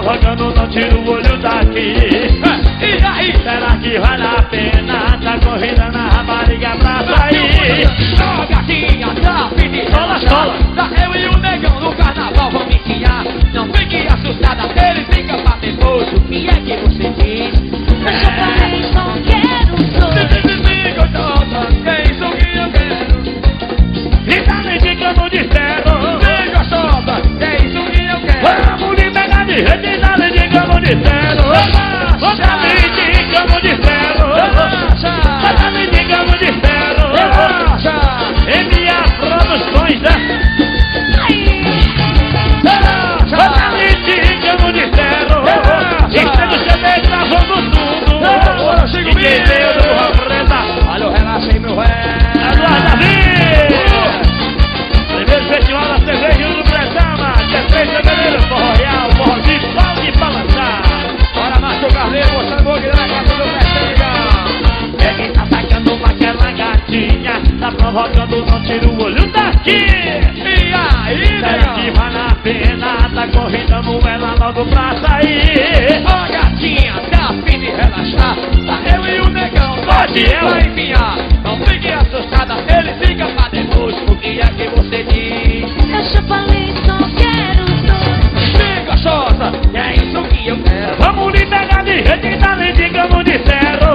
provocando, não tira o olho daqui. E aí? Será que vale a pena? Tá corrida na rapariga pra sair. Ó, gatinha, tá fim de relaxar. Tá eu e o negão no carnaval, vamos enfiar. Não fique assustada, ele fica pra depois. O que é que você diz? Eu falei, só quero dois. Me gostosa, é isso que eu quero. E tá me indicando de cego. Me gostosa, é isso que eu quero. Vamos lhe pegar de jeito e tá me indicando de cego. Tá me indicando de cego. Tá me indicando de cego. Em minhas produções, né? Tá me indicando de cego. Entrega o CD gravando tudo. E quem veio do Rio Preta? Olha o relaxa aí, meu velho. Eduardo Davi! Primeiro festival da cerveja do Bretama, dia 3 de fevereiro, Forró Real, Forró de pau de balançar. Bora, Márcio Carneiro, mostrando o bogue na casa do Bretama. É quem tá sacando uma aquela gatinha, tá provocando, não tira o olho daqui. E aí, Será que negão? vale a pena? Tá convidando ela logo pra sair. Ó, gatinha, tá fim de relaxar. Tá eu e o negão, Pode eu? vai enfiar. Não fique assustada, ele fica pra depois. O que é que você diz? Eu só falei, só quero dois. Me gostosa, é isso que eu quero. Vamos lhe pegar de jeito e tá lhe indicando de zero.